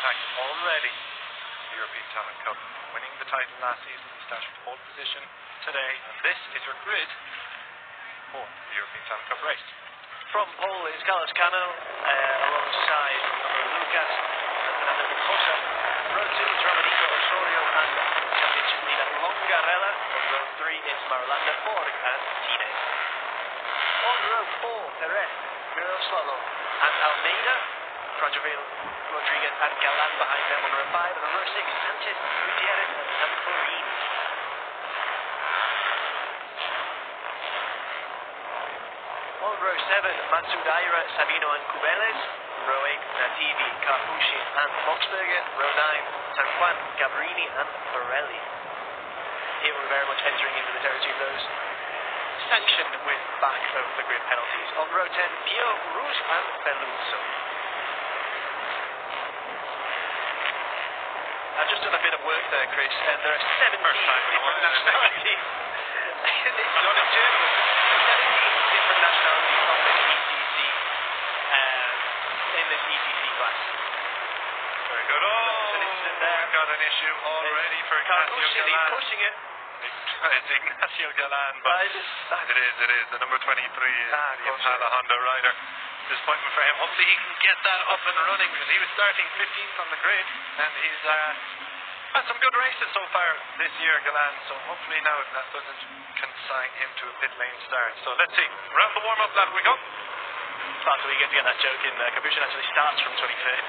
fact, already the European Talent Cup, winning the title last season. He started pole position today, and this is your grid for the European Talent Cup race. From pole is Carlos Cano, alongside Lucas, Fernando Bujosa. Row 2 is Ramadhipa, Osorio, and championship leader Longarella. On row 3 is Marulanda, Borg, and Tines. On row 4, Perez, Miroslavo, and Almeida. Franjaville, Rodriguez, and Galan behind them on row 5. And on row 6, Sanchez, Gutierrez, and Florin. On row 7, Matsudaira, Sabino, and Cubeles. Row 8, Nativi, Carpucci, and Boxberger. Row 9, San Juan, Gabrini, and Borelli. Here we're very much entering into the territory of those sanctioned with back of the grid penalties. On row 10, Pio, Rouge, and Beluzzo. I've just done a bit of work there, Chris, and there are 17 different nationalities. It's not a journal. 17 different nationalities on this ETC, in this ETC class. Very good. Oh, we've got an issue already for Ignacio Galan. He's pushing it. It's Ignacio Galan, but it is. The number 23 is the Impala Honda rider. Disappointment for him. Hopefully he can get that up and running, because he was starting 15th on the grid, and he's had some good races so far this year, Galan, so hopefully now that doesn't consign him to a pit lane start. So let's see. Round the warm-up lap we go. Far too eager to get that joke in. Capuchin actually starts from 23rd.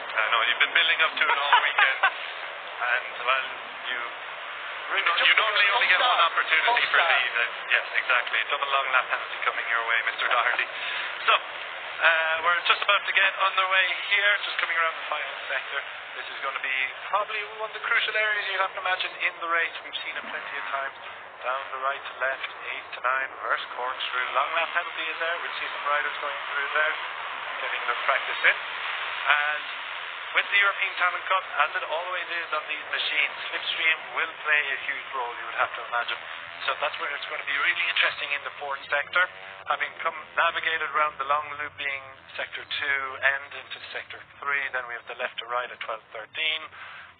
I know, you've been building up to it all weekend, and well, you normally only get one opportunity for lead. Yes, exactly. Double long lap penalty coming your way, Mr. Doherty. So, we're just about to get underway here, just coming around the final sector. This is going to be probably one of the crucial areas you'd have to imagine in the race. We've seen it plenty of times. Down the right to left, 8 to 9, reverse corkscrew. Long lap penalty is there. We'll see some riders going through there, getting their practice in. And with the European Talent Cup, as it always is on these machines, slipstream will play a huge role, you would have to imagine. So that's where it's going to be really interesting in the fourth sector. Having navigated around the long looping sector 2 end into sector 3, then we have the left to right at 12:13.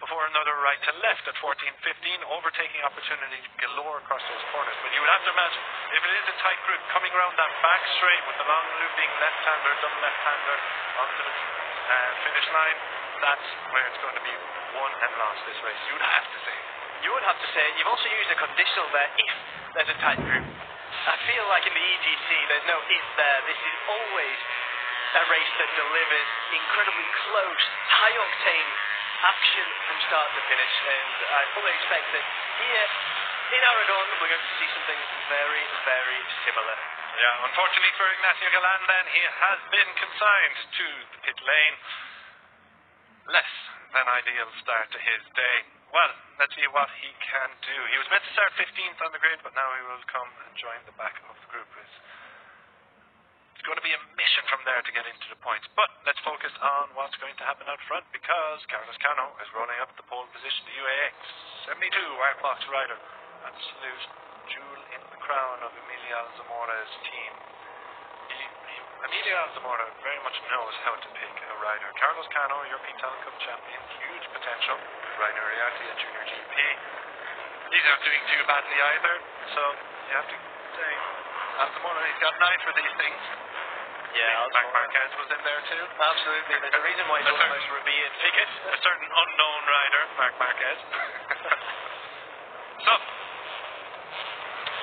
Before another right to left at 14:15, overtaking opportunity galore across those corners. But you would have to imagine, if it is a tight group, coming around that back straight with the long looping left-hander, double left-hander onto the finish line, that's where it's going to be won and lost this race. You would have to say. You would have to say. You've also used a conditional there, if there's a tight group. I feel like in the EGC, there's no if there. This is always a race that delivers incredibly close, high-octane action from start to finish, and I fully expect that here in Aragon we're going to see something very, very similar. Yeah, unfortunately for Ignacio Galan then, he has been consigned to the pit lane. Less than ideal start to his day. Well, let's see what he can do. He was meant to start 15th on the grid, but now he will come and join the back of the group. It's going to be a mission from there to get into the points. But let's focus on what's going to happen out front, because Carlos Cano is rolling up the pole position. The UAX 72 Wirefox rider. Absolute jewel in the crown of Emilio Alzamora's team. Emilio Alzamora very much knows how to pick a rider. Carlos Cano, European Talent Cup champion, huge potential. Rider Riati at Junior GP. He's not doing too badly either, so you have to say, Alzamora, he's got an eye for these things. Yeah, Marc Marquez was in there too. Absolutely. There's a reason why he's one of the most revered figures. A certain unknown rider, Marc Marquez. So,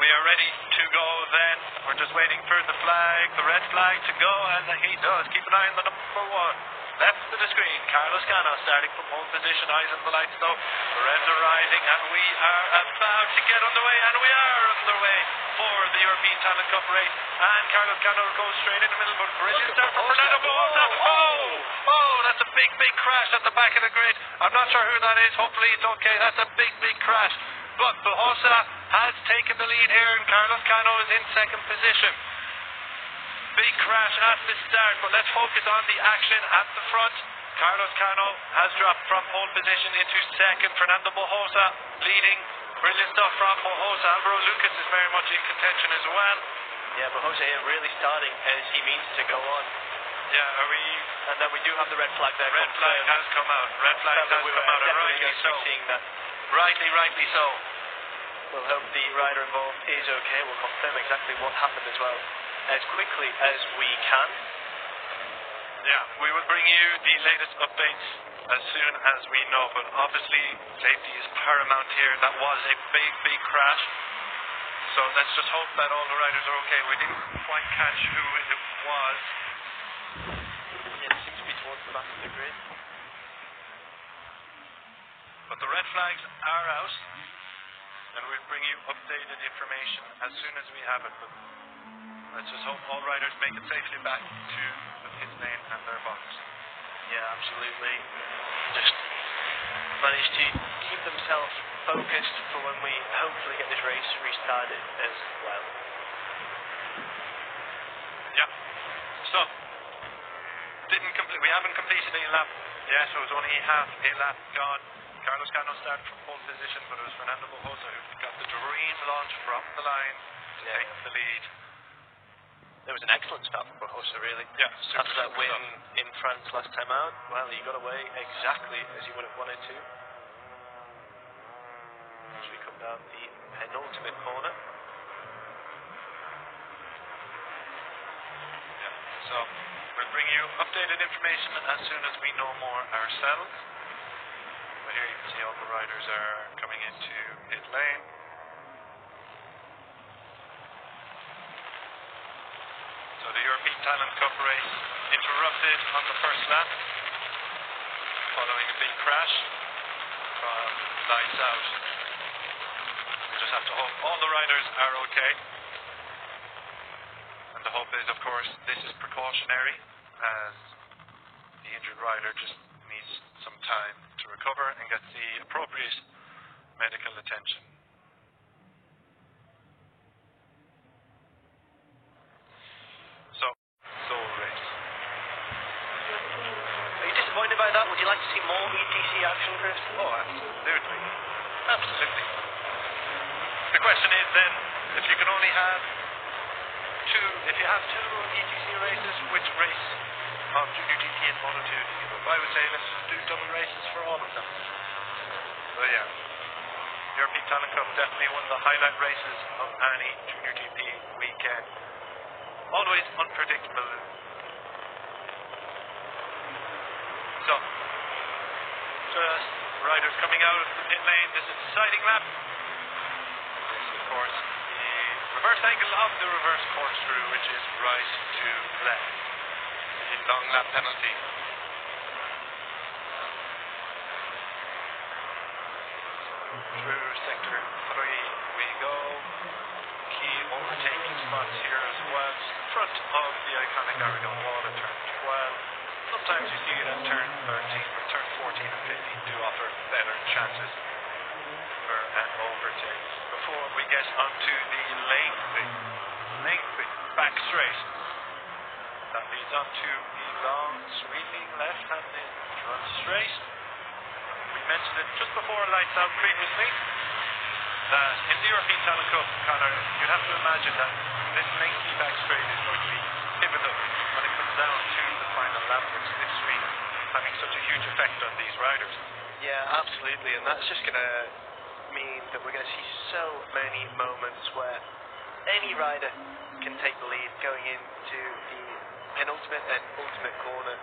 we are ready to go then. We're just waiting for the flag, the red flag to go, and he does. Keep an eye on the number 1. Left to the screen, Carlos Cano starting from pole position, eyes on the lights though. The reds are rising, and we are about to get underway, and we are underway for the European Talent Cup race. And Carlos Cano goes straight in the middle, but brilliant start from Fernando Bujosa. Oh, that's a big, big crash at the back of the grid. I'm not sure who that is. Hopefully it's okay. That's a big, big crash. But Bujosa has taken the lead here, and Carlos Cano is in second position. Big crash at the start, but let's focus on the action at the front. Carlos Cano has dropped from pole position into second. Fernando Bujosa leading. Brilliant stuff from Bujosa. Alvaro Lucas is very much in contention as well. Yeah, Bujosa here really starting as he means to go on. Yeah, are we And then we do have the red flag there. Red flag has come out. Red flag has come out, and rightly so. Seeing that. Rightly so. We'll hope the rider involved is okay. We'll confirm exactly what happened as well as quickly as we can. Yeah, we will bring you the latest updates as soon as we know, but obviously safety is paramount here. That was a big crash, so let's just hope that all the riders are okay. We didn't quite catch who it was. Yeah, it seems to be towards the back of the grid. But the red flags are out, and we'll bring you updated information as soon as we have it. But let's just hope all riders make it safely back to the pit lane and their box. Yeah, absolutely. Just manage to keep themselves focused for when we hopefully get this race restarted as well. Yeah. So, we haven't completed a lap yet, so it was only half a lap gone. Carlos Cano started from pole position, but it was Fernando Bojosa who got the dream launch from the line to take the lead. It was an excellent start from Bojosa, really. Yeah, after that win in France last time out, well, he got away exactly as he would have wanted to. As we come down the penultimate corner. Yeah, so we'll bring you updated information as soon as we know more ourselves. But here you can see all the riders are coming into pit lane. So the European Talent Cup race interrupted on the first lap following a big crash from lights out. We just have to hope all the riders are okay. And the hope is, of course, this is precautionary, as the injured rider just needs some time to recover and get the appropriate medical attention. By that, would you like to see more ETC action, Chris? Oh, absolutely. Absolutely. The question is then, if you can only have two ETC races, which race of Junior GT and Moto2 do you do? I would say let's just do double races for all of them. So yeah, European Talent Cup, definitely one of the highlight races of any Junior GP weekend. Always unpredictable. So, just riders coming out of the pit lane. This is a deciding lap. This is, of course, the reverse angle of the reverse corkscrew, which is right to left. The long lap penalty. Through sector 3 we go. Key overtaking spots here as well. Front of the iconic Aragon wall at turn 12. Sometimes you see it at turn 13, but turn 14 and 15 do offer better chances for an overtake. Before we get onto the lengthy back straight, that leads onto the long, sweeping left-handed front straight. We mentioned it just before lights out previously, that in the European Talent Cup, Connor, you'd have to imagine that this lengthy back straight is going to be pivotal when it comes down to the final lap, with slipstream having such a huge effect on these riders. Yeah, absolutely, and that's just going to mean that we're going to see so many moments where any rider can take the lead going into the penultimate and ultimate corner.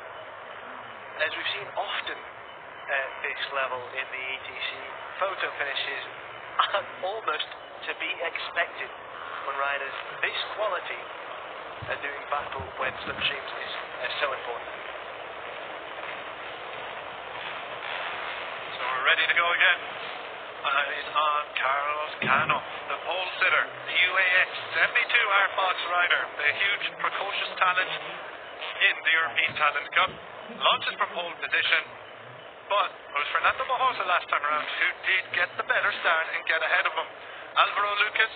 As we've seen often at this level in the ETC, photo finishes are almost to be expected when riders this quality are doing battle when slipstreams is so important. So we're ready to go again. Eyes on Carlos Cano, the pole sitter, the UAX 72 Artbox rider, the huge precocious talent in the European Talent Cup. Launches from pole position, but it was Fernando Bojosa last time around who did get the better start and get ahead of him. Alvaro Lucas,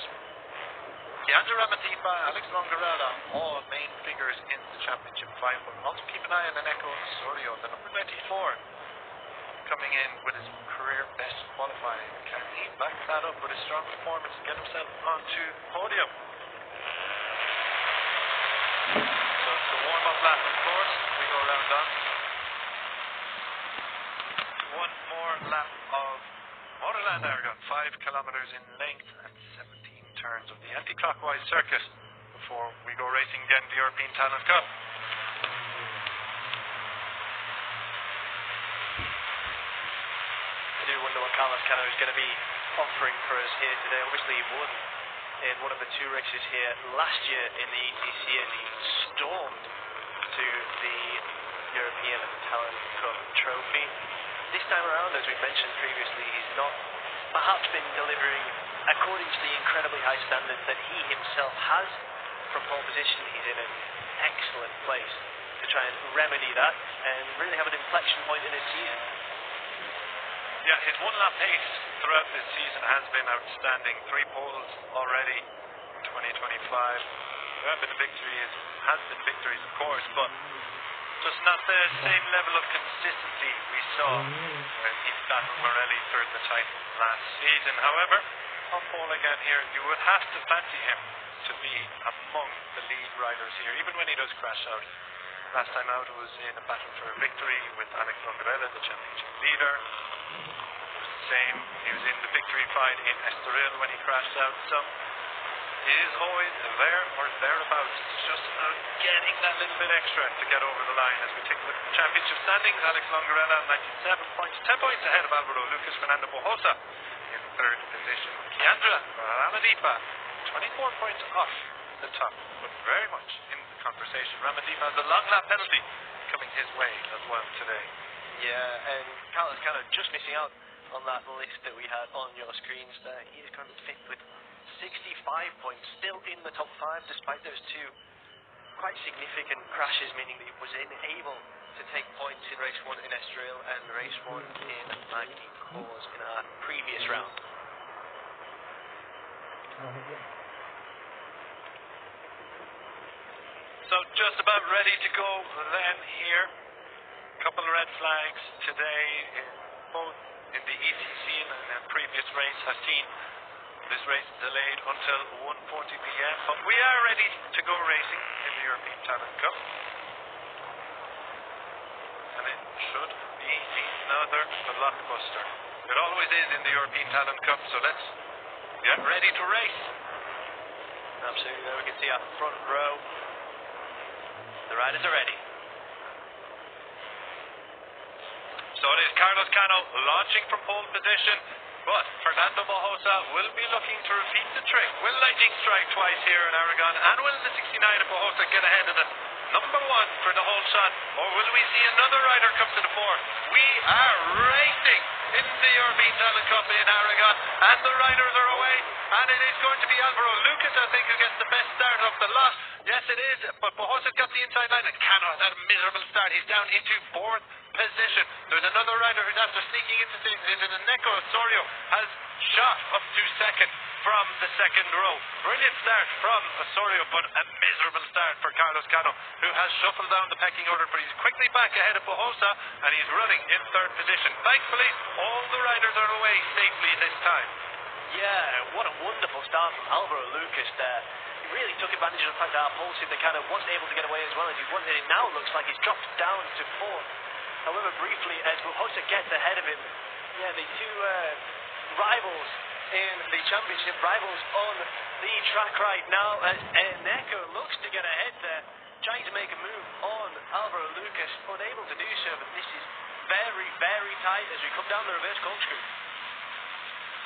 Kiandra Ramadhipa, Alex Longarella, all main figures in the championship fight, but also keep an eye on Eneco Osorio, the number 94, coming in with his career best qualifying. Can he back that up with a strong performance and get himself onto the podium? So it's the warm-up lap, of course. We go around Aragon. One more lap of Motorland Aragon, 5 kilometers in length and 17 turns of the anti-clockwise circuit before we go racing again the European Talent Cup. I do wonder what Carlos Cano is going to be offering for us here today. Obviously he won in one of the 2 races here last year in the ETC as he stormed to the European Talent Cup trophy. This time around, as we mentioned previously, he's not perhaps been delivering according to the incredibly high standards that he himself has from pole position. He's in an excellent place to try and remedy that and really have an inflection point in his season. Yeah, his one-lap pace throughout this season has been outstanding. 3 poles already in 2025. There have been has been victories, of course, but just not the same level of consistency we saw when he battled Morelli for the title last season. However, on pole again here, you would have to fancy him to be among the lead riders here, even when he does crash out. Last time out it was in a battle for a victory with Alex Longarella, the championship leader. It was the same. He was in the victory fight in Estoril when he crashed out. So he is always there or thereabouts. It's just about getting that little bit extra to get over the line. As we take a look at the championship standings, Alex Longarella 97 points, 10 points ahead of Alvaro Lucas. Fernando Bojosa in 3rd position. Kiandra Ramadhipa 24 points off the top, but very much in the conversation. Ramadhipa has a long lap penalty coming his way as well today. Yeah, and Carlos Cano just missing out on that list that we had on your screens there. He is currently 5th with 65 points, still in the top 5 despite those 2 quite significant crashes, meaning that he was unable to take points in race 1 in Estoril and race 1 in Bangkit in our previous round. So just about ready to go then here. Couple of red flags today, both in the ETC and in the previous race has seen this race delayed until 1:40 p.m. But we are ready to go racing in the European Talent Cup. And it should be another blockbuster. It always is in the European Talent Cup, so let's get ready to race. Absolutely, there we can see our front row. The riders are ready. So it is Carlos Cano launching from pole position, but Fernando Bojosa will be looking to repeat the trick. Will lightning strike twice here in Aragon, and will the 69 of Bojosa get ahead of the number 1 for the whole shot, or will we see another rider come to the fore? We are racing in the European Talent Cup in Aragon, and the riders are away, and it is going to be Alvaro Lucas, I think, who gets the best start of the lot. Yes, it is, but Bojosa's got the inside line, and Cano has had a miserable start. He's down into 4th position. There's another rider who's after sneaking into the Neko. Osorio has shot up to 2nd from the 2nd row. Brilliant start from Osorio, but a miserable start for Carlos Cano, who has shuffled down the pecking order, but he's quickly back ahead of Bojosa, and he's running in 3rd position. Thankfully, all the riders are away safely this time. Yeah, what a wonderful start from Alvaro Lucas there. He really took advantage of the fact that our pole sitter kind of wasn't able to get away as well as he wanted. It now looks like he's dropped down to 4th. However, briefly, as Bojosa gets ahead of him, yeah, the 2 rivals in the championship, rivals on the track right now, as Neko looks to get ahead there, trying to make a move on Alvaro Lucas, unable to do so, but this is very, very tight as we come down the reverse corkscrew.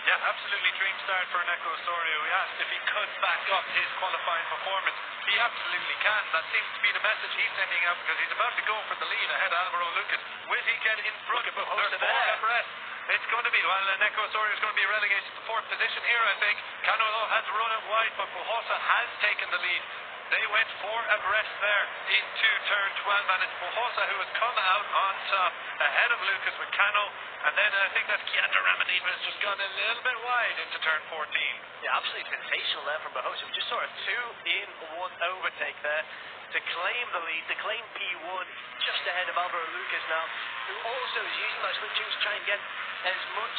Yeah, absolutely dream start for Neko Osorio. We asked if he could back up his qualifying performance. He absolutely can. That seems to be the message he's sending out, because he's about to go for the lead ahead of Alvaro Lucas. Will he get in front of him? They're 4 abreast. It's going to be, well, Neko Osorio is going to be relegated to 4th position here, I think. Cano has run it wide, but Bojosa has taken the lead. They went 4 abreast there into turn 12, and it's Bojosa who has come out on top ahead of Lucas with Cano, and then I think that Kiandra Ramadhipa has just gone a little bit wide into turn 14. Yeah, absolutely sensational there from Bojosa. We just saw a 2-in-1 overtake there to claim the lead, to claim P1 just ahead of Alvaro Lucas now, who also is using those slip tunes to try and get as much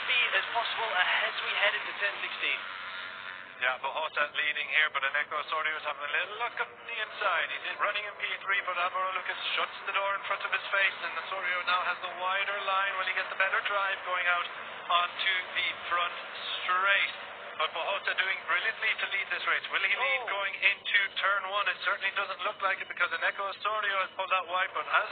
speed as possible as we head into turn 16. Yeah, Bohota leading here, but Eneko Osorio is having a little luck on the inside. He's running in P3, but Alvaro Lucas shuts the door in front of his face, and Osorio now has the wider line. Will he get the better drive going out onto the front straight? But Bohota doing brilliantly to lead this race. Will he lead going into turn 1? It certainly doesn't look like it because Eneko Osorio has pulled out wide, but as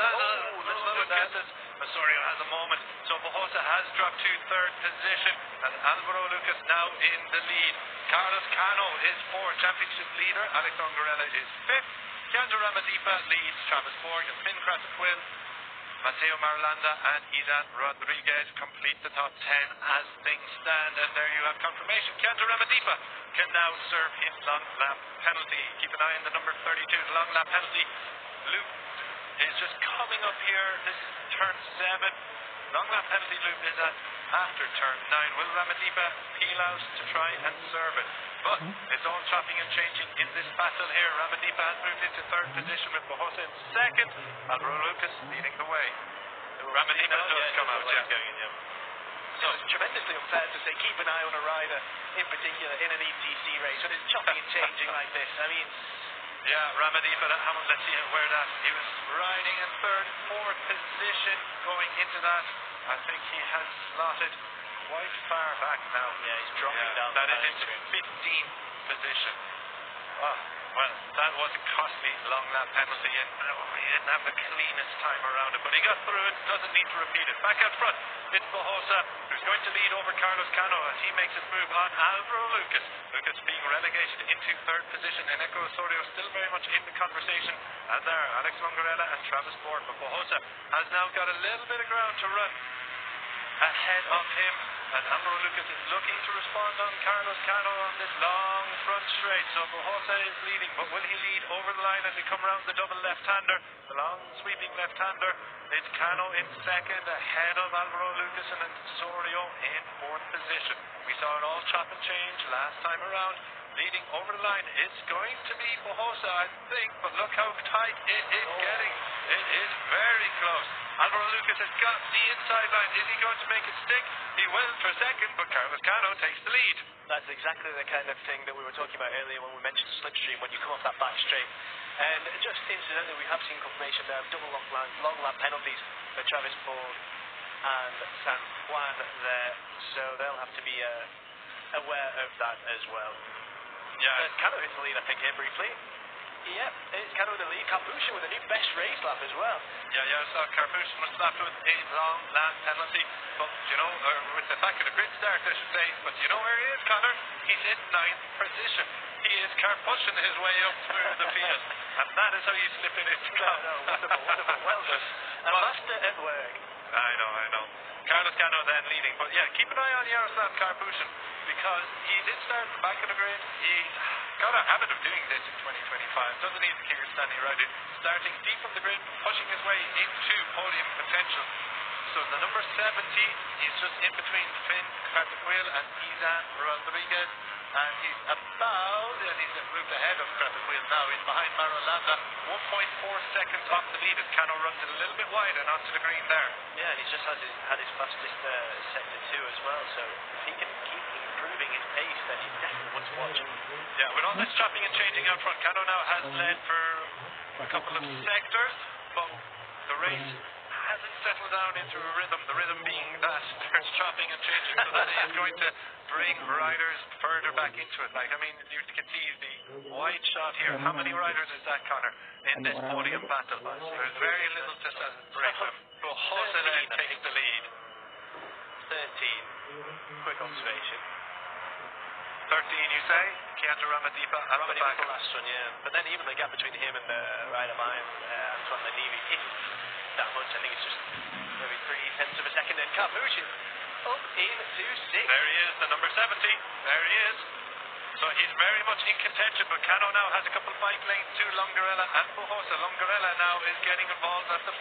Osorio has a moment. So Bohota has dropped to third position, and Alvaro Lucas now in the lead. Carlos Cano is fourth, championship leader. Alex Ongarella is fifth. Kiandra Ramadhipa leads. Travis Borg and Finn Cratterquill, Mateo Marlanda and Idan Rodriguez complete the top 10 as things stand. And there you have confirmation. Kiandra Ramadhipa can now serve his long lap penalty. Keep an eye on the number 32, the long lap penalty. Luke is just coming up here. This is turn 7. Long lap penalty loop is at after turn 9. Will Ramadhipa peel out to try and serve it? But it's all chopping and changing in this battle here. Ramadhipa has moved into third position with Bohota in second. Alvaro Lucas leading the way. Ramadhipa does come out, So it's tremendously unfair to say keep an eye on a rider, in particular in an ETC race, when it's chopping and changing like this. I mean... Yeah, Ramadhipa, let's see where that. He was riding in third, fourth position going into that. I think he has slotted quite far back now. Yeah, he's dropping down. That is into 15th position. Oh, well, that was a costly long lap penalty, and he didn't have the cleanest time around it, but he got through it, doesn't need to repeat it. Back out front, it's Bohota, who's going to lead over Carlos Cano as he makes his move on Alvaro Lucas. Lucas being relegated into third position, and Eneko Osorio still very much in the conversation, as are Alex Longarella and Travis Borg. But Bohota has now got a little bit of ground to run ahead of him, and Alvaro Lucas is looking to respond on Carlos Cano on this long front straight. So Bohota is leading, but will he lead over the line as he come around the double left-hander? The long sweeping left-hander. It's Cano in second, ahead of Alvaro Lucas, and Osorio in fourth position. We saw it all chop and change last time around. Leading over the line, it's going to be Bohota, I think, but look how tight it is getting. It is very close. Alvaro Lucas has got the inside line. Is he going to make it stick? He will for second, but Carlos Cano takes the lead. That's exactly the kind of thing that we were talking about earlier when we mentioned slipstream, when you come off that back straight. And just incidentally, we have seen confirmation there of double long lap penalties for Travis Borg and San Juan there, so they'll have to be aware of that as well. Yeah, Cano in the lead, I think, here briefly. Yeah, it's Cano in the lead. Carpushin with a new best race lap as well. Yeah, so Carpushin was slapped with a long lap penalty, but with the back of the grid start, I should say. But you know where he is, Connor? He's in 9th position. He is Carpushin his way up through the field, and that is how you slip in it. No, wonderful, well done. And master at work. I know. Carlos Cano then leading, but yeah, keep an eye on Yaroslav Karpushin, because he did start at the back of the grid. He's got a habit of doing this in 2025. Doesn't need the kicker standing around it. Starting deep from the grid, pushing his way into podium potential. So the number 70, he's just in between Finn Cratterquill and Idan Rodriguez. And he's moved ahead of Cratterquill now. He's behind Marolanda, 1.4 seconds off the lead as Cano runs it a little bit wide and onto the green there. Yeah, and he's just had his fastest sector 2 as well, so if he can keep improving his pace, then he's definitely one to watch. Yeah, with all this chopping and changing out front, Cano now has led for a couple of sectors, but the race hasn't settled down into a rhythm, the rhythm being that there's chopping and changing, so that is going to bring riders further back into it. Like, I mean, you can see the wide shot here. How many riders is that, Connor, in this podium battle? There's very little to separate them. Bohota then takes the lead. 13. Quick observation. 13, you say? Kiandra Ramadhipa at the back. The last one, yeah. But then even the gap between him and the rider behind Antoine Lenivi isn't that much. I think it's just maybe 0.3 of a second. And Carpushin up into 6. There he is, the number 70. There he is. So he's very much in contention, but Cano now has a couple of bike lanes to Longarella and Bohota. Longarella now is getting involved at the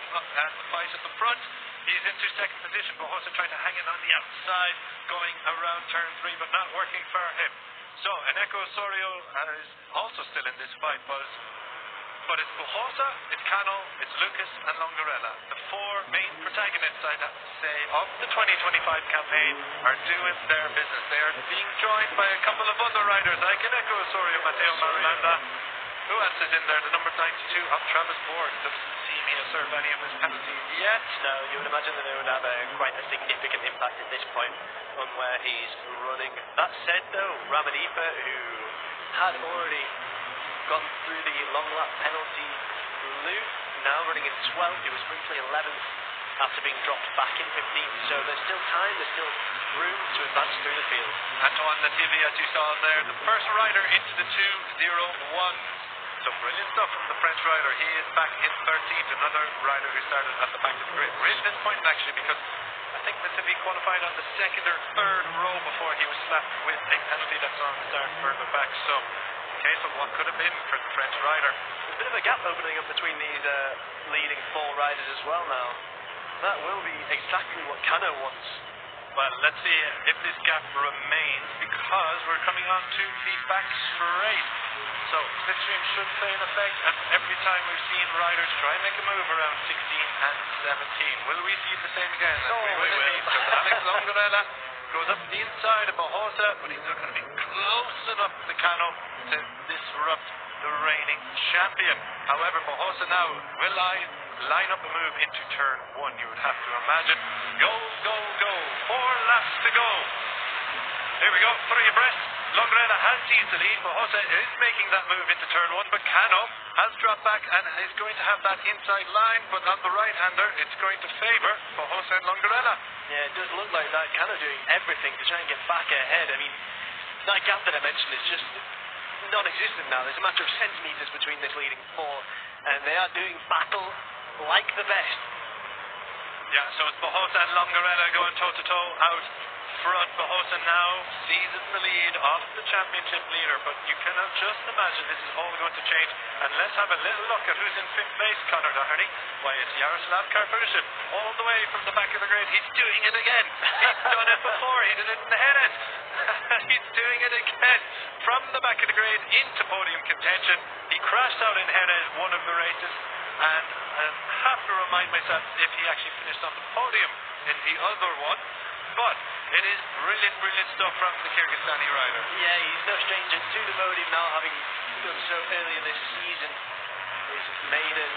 fight at the front. He's into second position. Bohota trying to hang it on the outside, going around turn 3, but not working for him. So Eneko Osorio is also still in this fight, but but it's Bohosa, it's Cano, it's Lucas, and Longarella. The four main protagonists, I'd have to say, of the 2025 campaign are doing their business. They are being joined by a couple of other riders. I can echo Osorio Mateo Marulanda. Who else is in there? The number 92 of Travis Borg. Doesn't seem he has served any of his penalties yet. No, you would imagine that it would have quite a significant impact at this point on where he's running. That said, though, Ramadhipa, who had already gone through the long lap penalty loop, now running in 12th. He was briefly 11th after being dropped back in 15th. So there's still time, there's still room to advance through the field. Antoine Lativi, as you saw there, the first rider into the 2:01. So brilliant stuff from the French rider. He is back in 13th, another rider who started at the back of the grid. Really disappointing actually, because I think Lativi qualified on the second or third row before he was slapped with a penalty that saw him start further back. So case of what could have been for the French rider. There's a bit of a gap opening up between these leading four riders as well now. That will be exactly what Cano wants. Well, let's see if this gap remains, because we're coming on to the back straight. So slipstream should play in effect, and every time we've seen riders try and make a move around 16 and 17. Will we see the same again? No, we will. Because Alex Longarella goes up the inside of Bohosa, but he's not going to be close enough to Cano to disrupt the reigning champion. However, Bohosa now will line up a move into turn 1, you would have to imagine. Go, go, go. 4 laps to go. Here we go, 3 abreast. Longarella has seized the lead. Bohosa is making that move into turn 1, but Cano has dropped back and is going to have that inside line, but on the right-hander, it's going to favour Bohosa and Longarella. Yeah, it does look like that. Cano doing everything to try and get back ahead. I mean, that gap that I mentioned is just non-existent now. There's a matter of centimetres between this leading four, and they are doing battle like the best. Yeah, so it's Bohosa and Longarella going toe-to-toe out front. Bohosa now seizes the lead off the championship leader, but you cannot just imagine this is all going to change. And let's have a little look at who's in 5th place, Conor Doherty. Why, it's Yaroslav Karpushin, all the way from the back of the grid. He's doing it again. He's done it before. He did it in the Hennes. He's doing it again. From the back of the grid into podium contention. He crashed out in Hennes one of the races, and I have to remind myself if he actually finished on the podium in the other one. But it is brilliant, brilliant stuff from the Kyrgyzstani rider. Yeah, he's no stranger to the podium now, having done so earlier this season. His maiden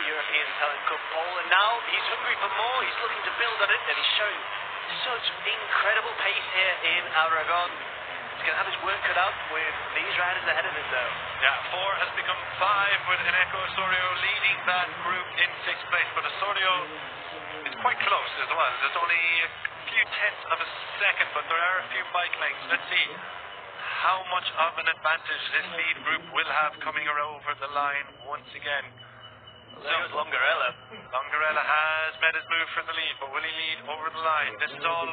European Talent Cup pole, and now he's hungry for more. He's looking to build on it, and he's showing such incredible pace here in Aragon. He's going to have his work cut out with these riders ahead of him, though. Yeah, 4 has become 5 with Eneko Osorio leading that group in 6th place, but Osorio is quite close as well. There's only a few tenths of a second, but there are a few bike lengths. Let's see how much of an advantage this lead group will have coming over the line once again. There's Longarella. Longarella has made his move for the lead, but will he lead over the line? This is all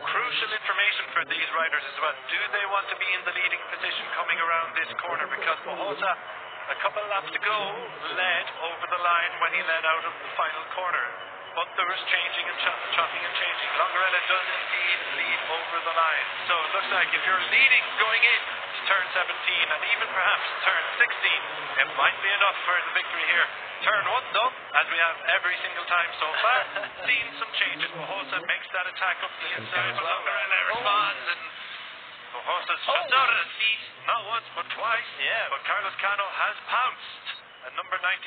crucial information for these riders as well. Do they want to be in the leading position coming around this corner? Because Bohosa, a couple of laps to go, led over the line when he led out of the final corner. But there was changing and chopping and changing. Longarella does indeed lead over the line. So it looks like if you're leading going in to turn 17 and even perhaps turn 16, it might be enough for the victory here. Turn 1 though, as we have every single time so far, seen some changes. Bohosa makes that attack up the inside, but Longarella responds, and Bohosa shuts out at his feet, not once but twice. Yeah. But Carlos Cano has pounced. And number 92,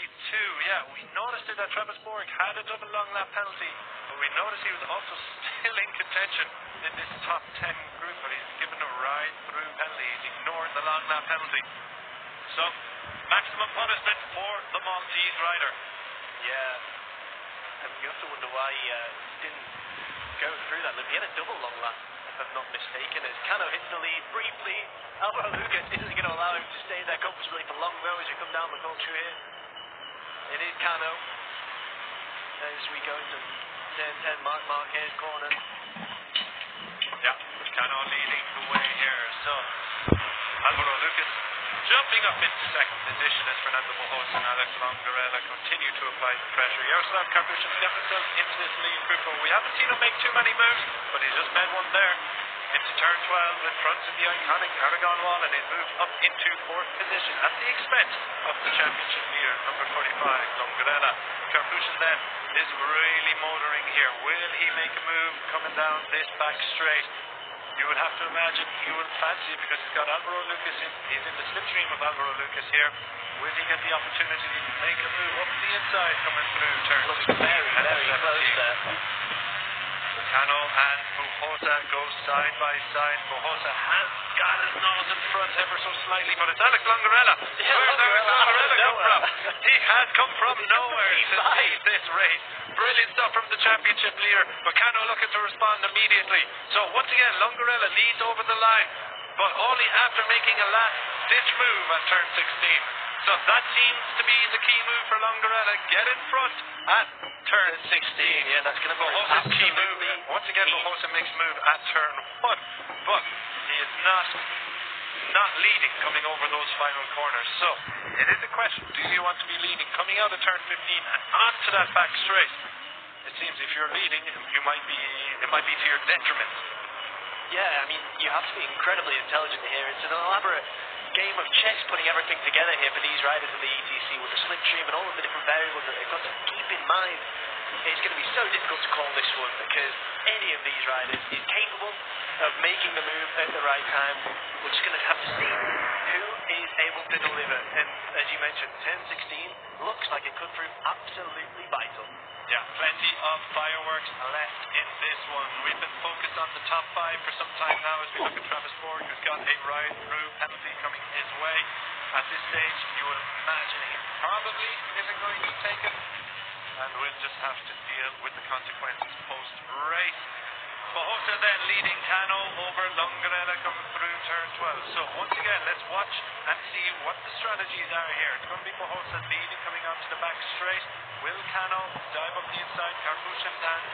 yeah, we noticed it that Travis Borg had a double long lap penalty, but we noticed he was also still in contention in this top 10 group, but he's given a ride through penalty. He's ignored the long lap penalty. So, maximum punishment for the Maltese rider. Yeah. And you have to wonder why he didn't go through that loop. He had a double long lap, if I'm not mistaken, as Cano hits the lead briefly. Alvaro Lucas isn't going to allow him to stay there comfortably for long though as we come down the culture here. It is Cano as we go into turn 10 Marquez corner. Yeah, Cano leading the way here. So, Alvaro Lucas jumping up into second position as Fernando Bohosa and Alex Longarella continue to apply the pressure. Yaroslav Karpushin got himself into this lead group, but we haven't seen him make too many moves, but he just made one there. into turn 12 in front of the iconic Aragon wall, and he's moved up into 4th position at the expense of the championship leader, number 45, Longarella. Carpucci then is really motoring here. Will he make a move coming down this back straight? You would have to imagine he would fancy it because he's got Alvaro Lucas in. He's in the slipstream of Alvaro Lucas here. Will he get the opportunity to make a move up the inside coming through turn 16? Very close there. Cano and Pujosa go side by side. Pujosa has got his nose in front ever so slightly, but it's Alex Longarella. Where's Alex Longarella come from? He has come from nowhere to lead this race. Brilliant stuff from the championship leader, but Cano looking to respond immediately. So once again, Longarella leads over the line, but only after making a last-ditch move at turn 16. So that seems to be the key move for Longarella. Get in front at turn 16. Yeah, that's going to be Pujosa's key move. Once again, Pujosa makes move at turn 1, but he is not leading coming over those final corners. So it is a question: do you want to be leading coming out of turn 15 and onto that back straight? It seems if you're leading, it might be to your detriment. Yeah, I mean, you have to be incredibly intelligent here. It's an elaborate game of chess putting everything together here for these riders in the ETC with the slipstream and all of the different variables that they've got to keep in mind. It's going to be so difficult to call this one because any of these riders is capable of making the move at the right time. We're just going to have to see who is able to deliver. And as you mentioned, turn 16 looks like it could prove absolutely vital. Yeah, plenty of fireworks left in this one. We've been focused on the top 5 for some time now as we look at Travis Ford, who's got a ride-through penalty coming his way. At this stage, you would imagine he probably isn't going to take it, and we'll just have to deal with the consequences post-race. Pujosa then leading Cano over Longarella coming through turn 12. So once again, let's watch and see what the strategies are here. It's going to be Pujosa leading coming onto the back straight. Will Cano dive up the inside? Carpucci and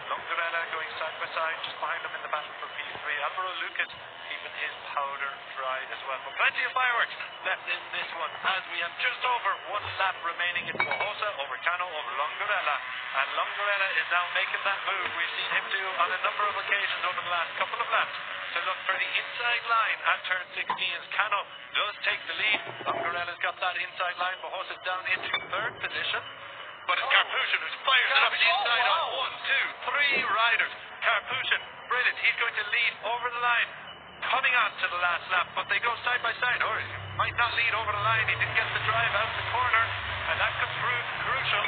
Longarella going side by side, just behind them in the battle for P3. Alvaro Lucas keeping his powder dry as well. But plenty of fireworks left in this one as we have just over 1 lap remaining. It's Pujosa over Cano over Longarella. And Longarella is now making that move we've seen him do on a number of occasions over the last couple of laps to look for the inside line at turn 16 as Cano does take the lead. Longarella's got that inside line. Pujosa's down into 3rd position. But it's Carpucci who fires it up the inside on 1, 2, 3 riders. Carpucci, brilliant. He's going to lead over the line, coming on to the last lap, but they go side by side. Or he might not lead over the line. He didn't get the drive out the corner, and that could prove crucial.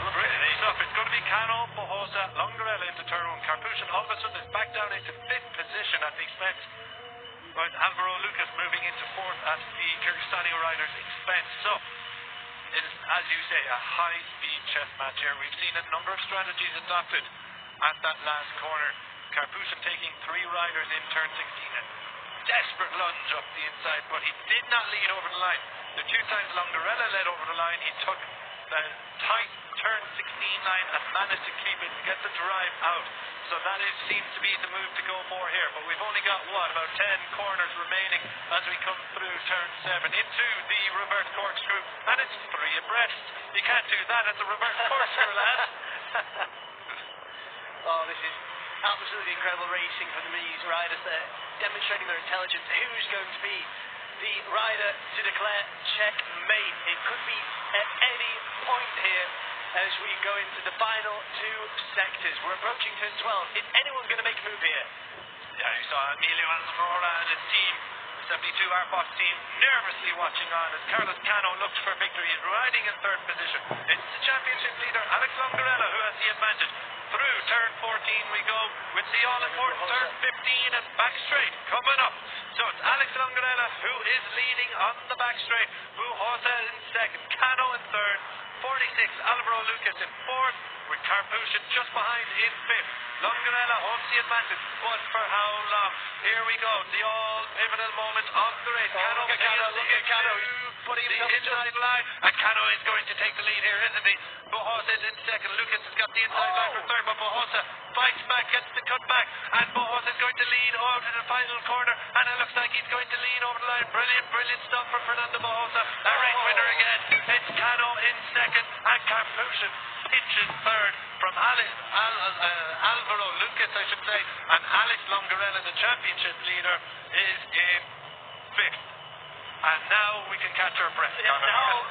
Brilliant stuff. It's going to be Cano, Pujosa, Longarella into turn 1. Carpucci all of a sudden is back down into 5th position at the expense. But Alvaro Lucas moving into 4th at the Kyrgyzstani rider's expense. So it is, as you say, a high-speed chess match here. We've seen a number of strategies adopted at that last corner. Carpucci taking 3 riders in turn 16. A desperate lunge up the inside, but he did not lead over the line. The 2 times Longarella led over the line, he took the tight turn 16 line and managed to keep it, get the drive out. So that seems to be the move to go for here. But we've only got, about 10 corners remaining as we come through turn 7 into the reverse corkscrew. And it's 3 abreast. You can't do that as a reverse corkscrew, lad. Oh, this is absolutely incredible racing from these riders there, demonstrating their intelligence. Who's going to be the rider to declare checkmate? It could be at any point here as we go into the final 2 sectors. We're approaching turn 12. Is anyone going to make a move here? Yeah, you saw Emilio Alzamora and his team, the 72 Arpos team, nervously watching on as Carlos Cano looks for victory. He's riding in 3rd position. It's the championship leader, Alex Longarella, who has the advantage. Through turn 14 we go with the all-important turn 15 and back straight coming up. So it's Alex Longarella who is leading on the back straight. Pujosa in 2nd, Cano in 3rd, 46 Alvaro Lucas in 4th, with Carpucci just behind in 5th. Longarella holds the advantage, but for how long? Here we go, the all-pivotal moment of the race. Cano look at Cano, putting the himself inside line, and Cano is going to take the lead here, isn't he? Pujosa is in 2nd, Lucas has got the inside line for 3rd, but Pujosa fights back, gets the cut back, and Pujosa is going to lead out to the final corner, and it looks like he's going to lead over the line. Brilliant stuff for Fernando Pujosa, a race winner again. It's Cano in 2nd, and Carpucci pinches 3rd. from Alvaro Lucas, I should say, and Alex Longarella, the championship leader, is in 5th. And now we can catch our breath. Yeah, now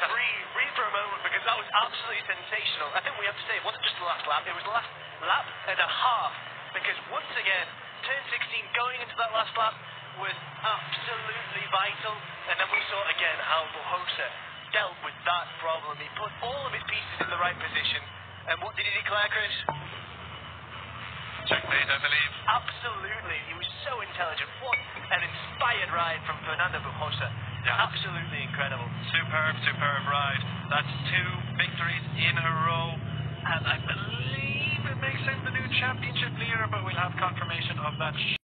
breathe for a moment, because that was absolutely sensational. I think we have to say it wasn't just the last lap, it was the last lap and a half, because once again, turn 16 going into that last lap was absolutely vital, and then we saw again how Bujosa dealt with that problem. He put all of his pieces in the right position, and what did he declare, Chris? Checkmate, I believe. Absolutely, he was so intelligent. What an inspired ride from Fernando Bujosa. Yeah. Absolutely incredible. Superb ride. That's 2 victories in a row, and I believe it makes him the new championship leader, but we'll have confirmation of that